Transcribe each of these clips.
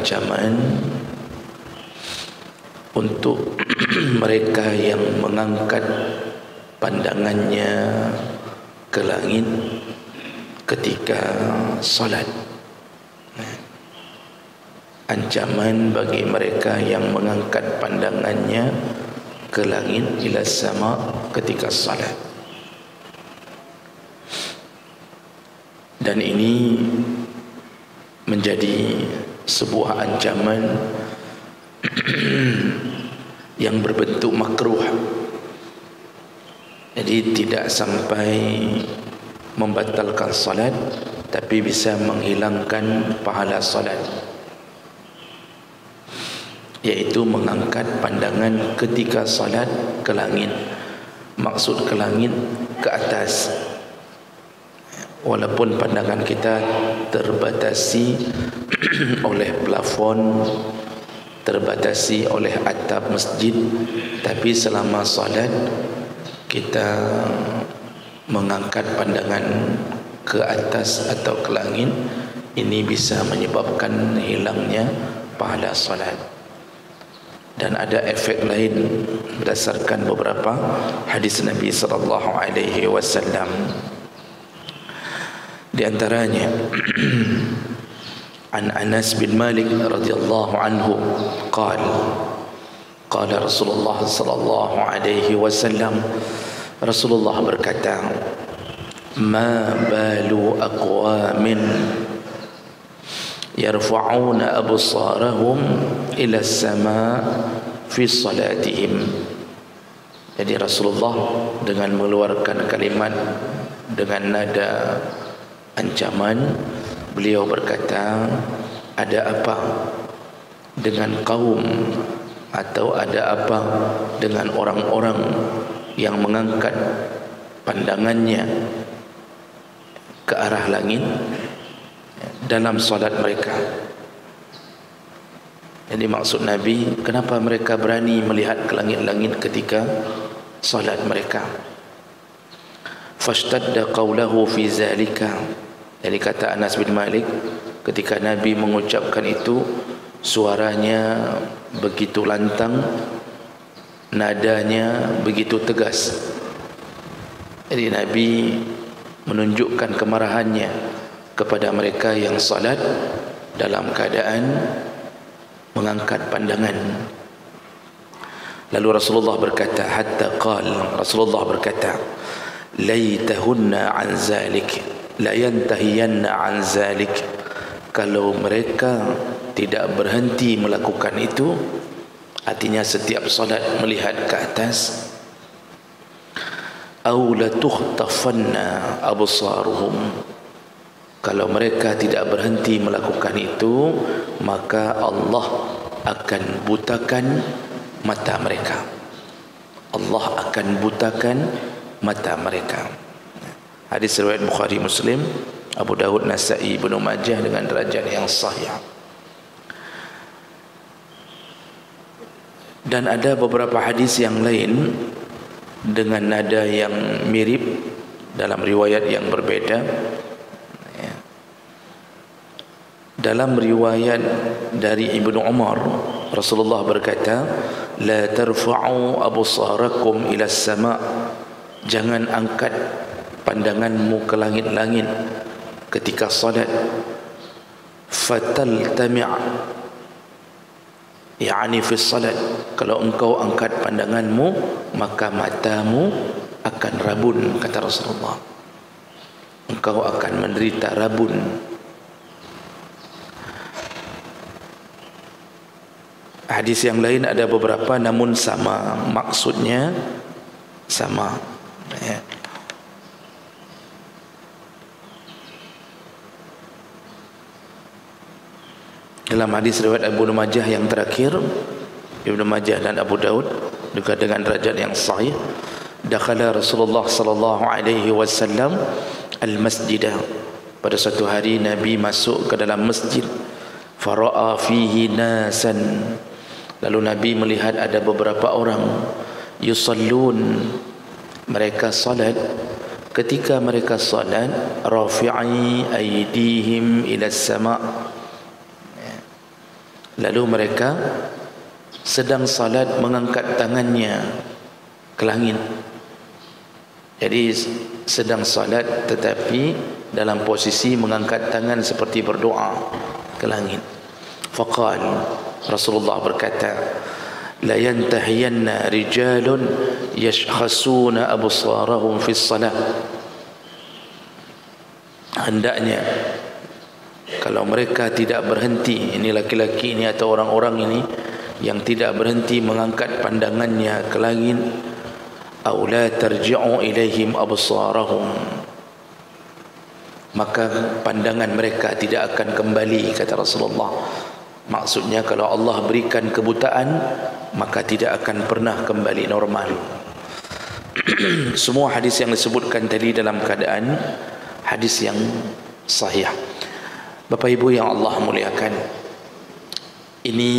ancaman untuk mereka yang mengangkat pandangannya ke langit ketika salat. Ancaman bagi mereka yang mengangkat pandangannya ke langit ila sama ketika salat. Dan ini menjadi sebuah ancaman yang berbentuk makruh. Jadi tidak sampai membatalkan salat, tapi bisa menghilangkan pahala salat, yaitu mengangkat pandangan ketika salat ke langit. Maksud ke langit, ke atas. Walaupun pandangan kita terbatasi oleh plafon, terbatasi oleh atap masjid, tapi selama salat kita mengangkat pandangan ke atas atau ke langit, ini bisa menyebabkan hilangnya pahala salat. Dan ada efek lain berdasarkan beberapa hadis Nabi sallallahu alaihi wasallam. Di antaranya an Anas bin Malik radhiyallahu anhu qala Rasulullah sallallahu alaihi wasallam, Rasulullah berkata, ma balu aqwamin yarfa'una absarahum ila as-sama' fi salatihim. Jadi Rasulullah dengan mengeluarkan kalimat dengan nada ancaman, beliau berkata, ada apa dengan kaum atau ada apa dengan orang-orang yang mengangkat pandangannya ke arah langit dalam salat mereka. Jadi maksud Nabi, kenapa mereka berani melihat ke langit-langit ketika salat mereka? Fashtadda qawlahu fi zalika. Jadi kata Anas bin Malik, ketika Nabi mengucapkan itu, suaranya begitu lantang, nadanya begitu tegas. Jadi Nabi menunjukkan kemarahannya kepada mereka yang salat dalam keadaan mengangkat pandangan. Lalu Rasulullah berkata, Rasulullah berkata, laitahunna an zalik, la yantahiyanna an zalik. Kalau mereka tidak berhenti melakukan itu, artinya setiap salat melihat ke atas, aw la tukhtafanna absaruhum, kalau mereka tidak berhenti melakukan itu, maka Allah akan butakan mata mereka. Allah akan butakan mata mereka. Hadis riwayat Bukhari, Muslim, Abu Dawud, Nasa'i, Ibnu Majah dengan derajat yang sahih. Dan ada beberapa hadis yang lain dengan nada yang mirip dalam riwayat yang berbeda. Dalam riwayat dari Ibnu Umar, Rasulullah berkata, la tarfa'u absarakum ila as-sama', jangan angkat pandanganmu ke langit-langit ketika salat. Fataltami', yakni fi salat, kalau engkau angkat pandanganmu maka matamu akan rabun, kata Rasulullah, engkau akan menderita rabun. Hadis yang lain ada beberapa, namun sama, maksudnya sama, ya. Dalam hadis riwayat Ibnu Majah yang terakhir, Ibnu Majah dan Abu Daud juga dengan derajat yang sahih, dakhala Rasulullah sallallahu alaihi wasallam al-masjidah, pada suatu hari Nabi masuk ke dalam masjid, fara'a fihi nasan, lalu Nabi melihat ada beberapa orang, yusallun, mereka salat. Ketika mereka salat, rafi'i aydihim ila as-sama', Lalu mereka sedang salat mengangkat tangannya ke langit. Jadi sedang salat tetapi dalam posisi mengangkat tangan seperti berdoa ke langit. Faqal, Rasulullah berkata, la yantahiyanna rijalun yashkhasuna absarahum fi shalah. Hendaknya kalau mereka tidak berhenti, ini laki-laki ini atau orang-orang ini yang tidak berhenti mengangkat pandangannya ke langit, aw la tarji'u ilaihim absarahum, maka pandangan mereka tidak akan kembali, kata Rasulullah. Maksudnya kalau Allah berikan kebutaan, maka tidak akan pernah kembali normal. Semua hadis yang disebutkan tadi dalam keadaan hadis yang sahih. Bapak Ibu yang Allah muliakan, ini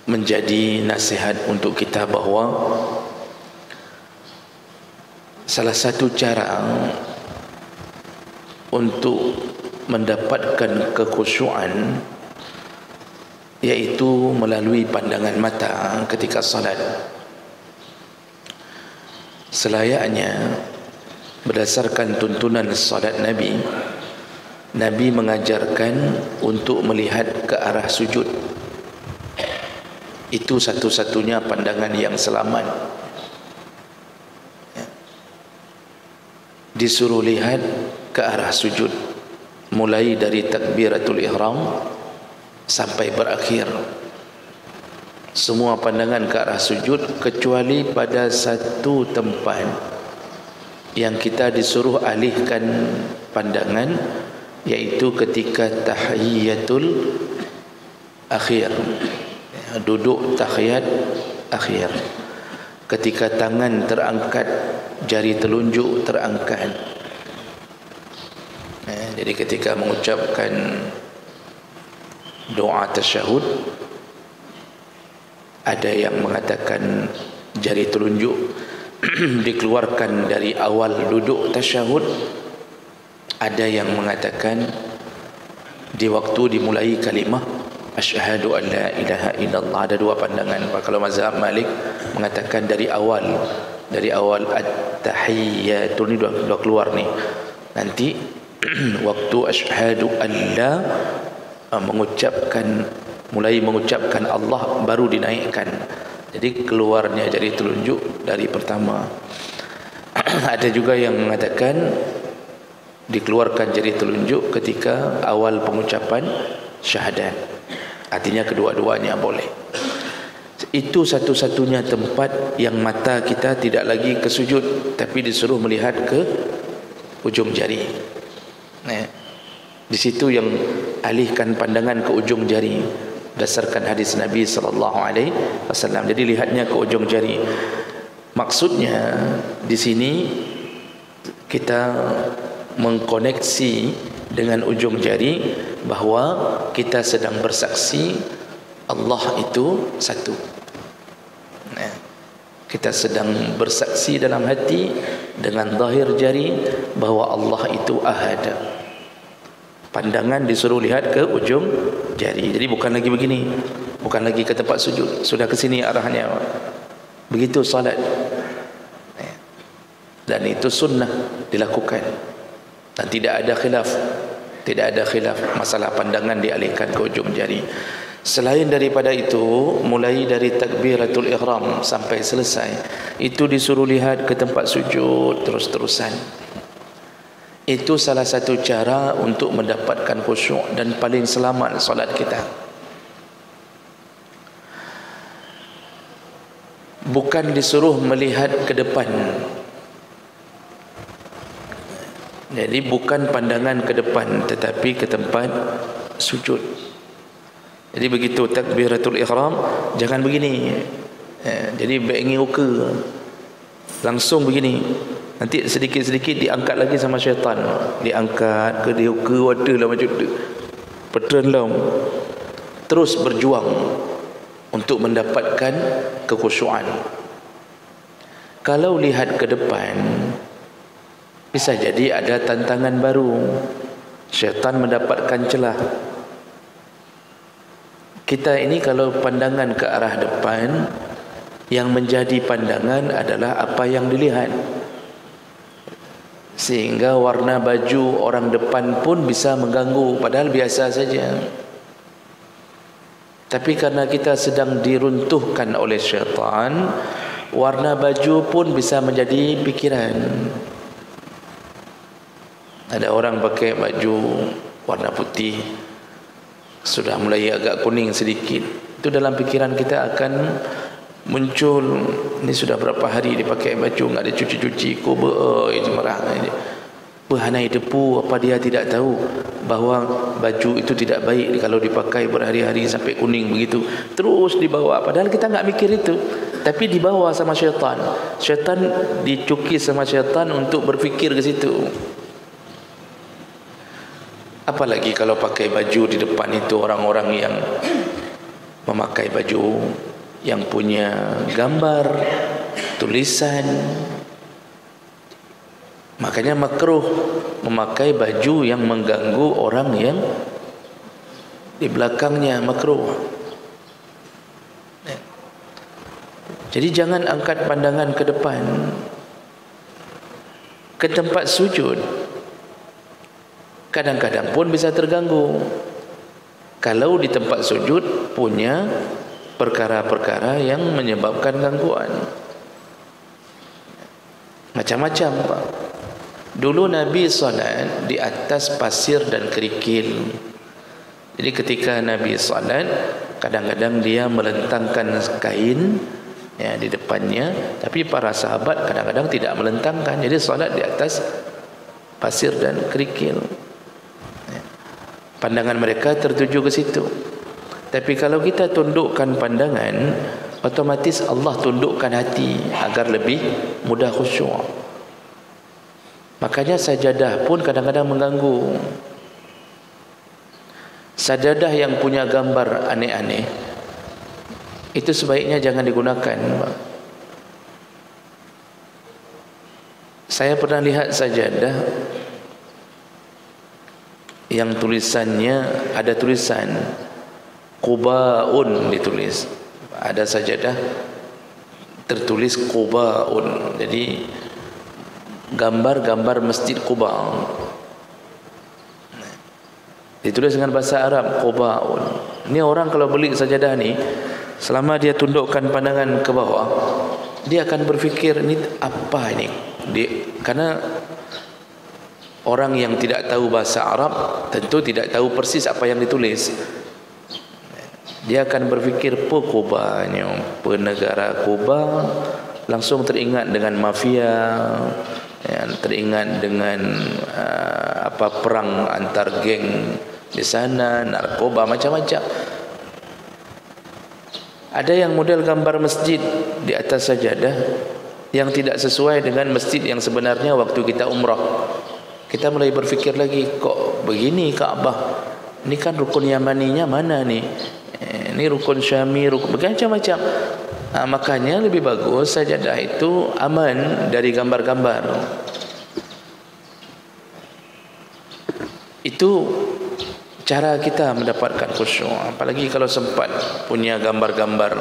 menjadi nasihat untuk kita bahawa salah satu cara untuk mendapatkan kekhusyuan yaitu melalui pandangan mata ketika salat. Selayaknya berdasarkan tuntunan salat Nabi, Nabi mengajarkan untuk melihat ke arah sujud. Itu satu-satunya pandangan yang selamat. Disuruh lihat ke arah sujud, mulai dari takbiratul ihram sampai berakhir. Semua pandangan ke arah sujud, kecuali pada satu tempat yang kita disuruh alihkan pandangan, yaitu ketika tahiyatul akhir, duduk tahiyat akhir, ketika tangan terangkat, jari telunjuk terangkat. Jadi ketika mengucapkan doa tasyahud, ada yang mengatakan jari telunjuk dikeluarkan dari awal duduk tasyahud, ada yang mengatakan di waktu dimulai kalimah asyhadu an la ilaha illallah. Ada dua pandangan. Kalau mazhab Malik mengatakan dari awal at-tahiyyatu ni dua keluar ni. Nanti waktu asyhadu an la mulai mengucapkan Allah baru dinaikkan. Jadi keluarnya jari telunjuk dari pertama. Ada juga yang mengatakan dikeluarkan jari telunjuk ketika awal pengucapan syahadat. Artinya kedua-duanya boleh. Itu satu-satunya tempat yang mata kita tidak lagi ke sujud, tapi disuruh melihat ke ujung jari. Di situ yang alihkan pandangan ke ujung jari berdasarkan hadis Nabi SAW. Jadi lihatnya ke ujung jari. Maksudnya di sini kita mengkoneksi dengan ujung jari bahawa kita sedang bersaksi Allah itu satu. Kita sedang bersaksi dalam hati dengan zahir jari bahawa Allah itu ahad. Pandangan disuruh lihat ke ujung jari. Jadi bukan lagi begini, bukan lagi ke tempat sujud, sudah ke sini arahnya. Begitu salat. Dan itu sunnah dilakukan. Dan tidak ada khilaf masalah pandangan dialihkan ke ujung jari. Selain daripada itu, mulai dari takbiratul ihram sampai selesai, itu disuruh lihat ke tempat sujud terus-terusan. Itu salah satu cara untuk mendapatkan khusyuk dan paling selamat solat kita. Bukan disuruh melihat ke depan. Jadi bukan pandangan ke depan, tetapi ke tempat sujud. Jadi begitu takbiratul ihram, jangan begini. Jadi ingin uka, langsung begini. Nanti sedikit-sedikit diangkat lagi sama syaitan. Diangkat ke dia uka, wadalah macam tu. Petrenlah. Terus berjuang untuk mendapatkan kekhusyuan. Kalau lihat ke depan, bisa jadi ada tantangan baru. Syaitan mendapatkan celah. Kita ini kalau pandangan ke arah depan, yang menjadi pandangan adalah apa yang dilihat. Sehingga warna baju orang depan pun bisa mengganggu, padahal biasa saja. Tapi karena kita sedang diruntuhkan oleh syaitan, warna baju pun bisa menjadi pikiran. Ada orang pakai baju warna putih, sudah mulai agak kuning sedikit, itu dalam pikiran kita akan muncul, ini sudah berapa hari dia pakai baju enggak ada cuci-cuci, itu marah aja. Berhanai depu, apa dia tidak tahu bahawa baju itu tidak baik kalau dipakai berhari-hari sampai kuning begitu, terus dibawa, padahal kita enggak mikir itu, tapi dibawa sama syaitan. Syaitan dicuki sama syaitan untuk berfikir ke situ. Apalagi kalau pakai baju di depan itu orang-orang yang memakai baju yang punya gambar, tulisan. Makanya makruh memakai baju yang mengganggu orang yang di belakangnya, makruh. Jadi jangan angkat pandangan ke depan, ke tempat sujud. Kadang-kadang pun bisa terganggu kalau di tempat sujud punya perkara-perkara yang menyebabkan gangguan. Macam-macam, Pak. Dulu Nabi salat di atas pasir dan kerikil. Jadi ketika Nabi salat, kadang-kadang dia melentangkan kain ya di depannya, tapi para sahabat kadang-kadang tidak melentangkan. Jadi salat di atas pasir dan kerikil. Pandangan mereka tertuju ke situ. Tapi kalau kita tundukkan pandangan, otomatis Allah tundukkan hati agar lebih mudah khusyuk. Makanya sajadah pun kadang-kadang mengganggu. Sajadah yang punya gambar aneh-aneh, itu sebaiknya jangan digunakan. Saya pernah lihat sajadah yang tulisannya ada tulisan Qubaun ditulis. Ada sajadah tertulis Qubaun. Jadi gambar-gambar Masjid Quba. Ditulis dengan bahasa Arab Qubaun. Ini orang kalau beli sajadah ni, selama dia tundukkan pandangan ke bawah, dia akan berfikir ini apa ini? Karena orang yang tidak tahu bahasa Arab tentu tidak tahu persis apa yang ditulis. Dia akan berfikir Quba, negara Quba, langsung teringat dengan mafia, ya, teringat dengan perang antar geng di sana, narkoba, macam-macam. Ada yang model gambar masjid di atas sajadah yang tidak sesuai dengan masjid yang sebenarnya waktu kita umrah. Kita mulai berfikir lagi, kok begini Kaabah? Ini kan rukun Yamaninya mana nih? Ini rukun Syami, rukun macam-macam. Makanya lebih bagus sajadah itu aman dari gambar-gambar. Itu cara kita mendapatkan khusyuk. Apalagi kalau sempat punya gambar-gambar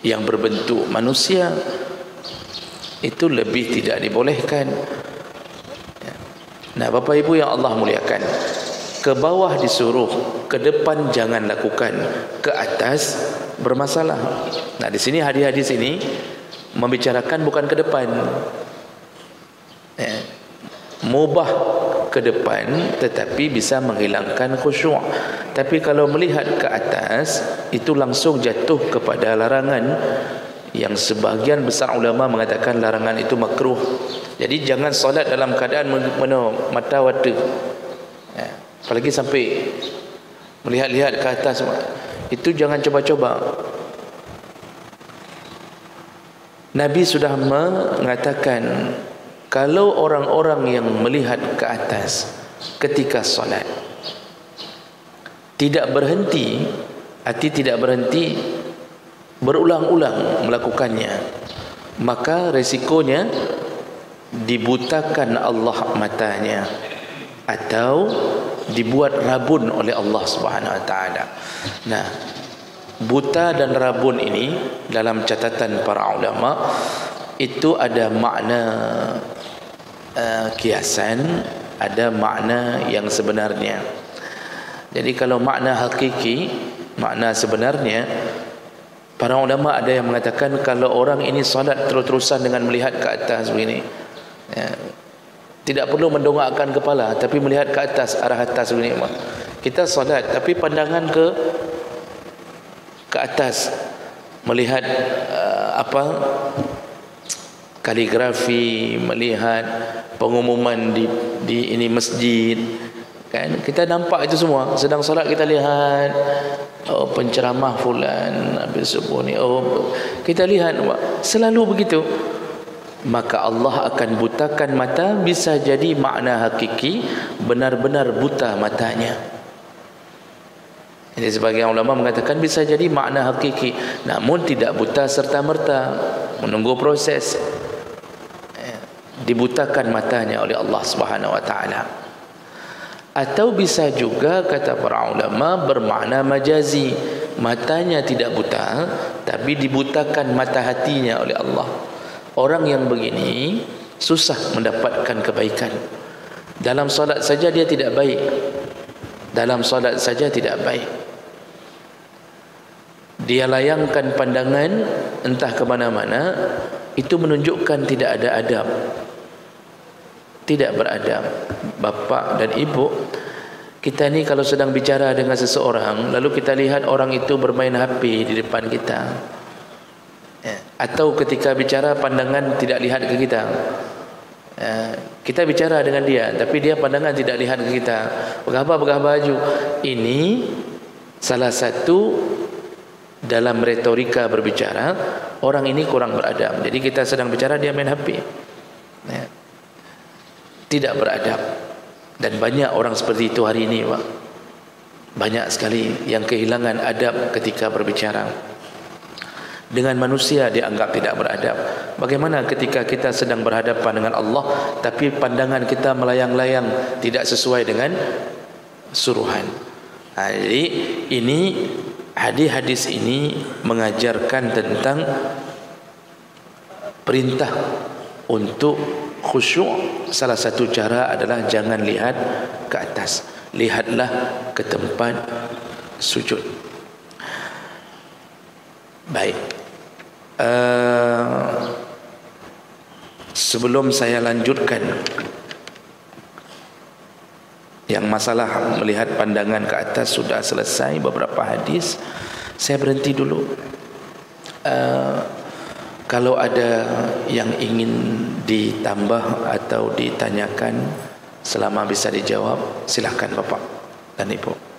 yang berbentuk manusia, itu lebih tidak dibolehkan. Nah, Bapak Ibu yang Allah muliakan, ke bawah disuruh, ke depan jangan lakukan, ke atas bermasalah. Nah, di sini hadis-hadis ini membicarakan bukan ke depan, mubah ke depan, tetapi bisa menghilangkan khusyuk. Tapi kalau melihat ke atas, itu langsung jatuh kepada larangan yang sebahagian besar ulama mengatakan larangan itu makruh. Jadi jangan solat dalam keadaan mata wata, apalagi sampai melihat-lihat ke atas. Itu jangan coba-coba. Nabi sudah mengatakan, kalau orang-orang yang melihat ke atas ketika solat tidak berhenti, berulang-ulang melakukannya, maka resikonya dibutakan Allah matanya, atau dibuat rabun oleh Allah Subhanahu Wa Taala. Nah, buta dan rabun ini dalam catatan para ulama itu ada makna kiasan, ada makna yang sebenarnya. Jadi kalau makna hakiki, makna sebenarnya, para ulama ada yang mengatakan kalau orang ini solat terus-terusan dengan melihat ke atas begini, ya, tidak perlu mendongakkan kepala tapi melihat ke atas, arah atas begini. Kita solat tapi pandangan ke atas, melihat kaligrafi, melihat pengumuman di ini masjid, kan kita nampak itu semua. Sedang solat kita lihat penceramah fulan habis subuh ni, kita lihat, selalu begitu. Maka Allah akan butakan mata. Bisa jadi makna hakiki benar-benar buta matanya. Jadi sebagian ulama mengatakan bisa jadi makna hakiki, namun tidak buta serta-merta, menunggu proses. Dibutakan matanya oleh Allah Subhanahu Wa Taala. Atau bisa juga kata para ulama bermakna majazi, matanya tidak buta tapi dibutakan mata hatinya oleh Allah. Orang yang begini susah mendapatkan kebaikan. Dalam solat saja dia tidak baik. Dalam solat saja tidak baik. Dia layangkan pandangan entah ke mana-mana, itu menunjukkan tidak ada adab, tidak beradab. Bapa dan ibu, kita ni kalau sedang bicara dengan seseorang lalu kita lihat orang itu bermain HP di depan kita, atau ketika bicara pandangan tidak lihat ke kita, kita bicara dengan dia tapi dia pandangan tidak lihat ke kita, berkhabar baju, ini salah satu dalam retorika berbicara, orang ini kurang beradab. Jadi kita sedang bicara dia main HP, tidak beradab. Dan banyak orang seperti itu hari ini, Pak. Banyak sekali yang kehilangan adab ketika berbicara. Dengan manusia dianggap tidak beradab. Bagaimana ketika kita sedang berhadapan dengan Allah tapi pandangan kita melayang-layang, tidak sesuai dengan suruhan. Jadi ini hadis-hadis ini mengajarkan tentang perintah untuk khusyuk. Salah satu cara adalah jangan lihat ke atas, lihatlah ke tempat sujud. Baik, sebelum saya lanjutkan yang masalah melihat pandangan ke atas sudah selesai beberapa hadis, saya berhenti dulu. Kalau ada yang ingin ditambah atau ditanyakan selama bisa dijawab, silakan Bapak dan Ibu.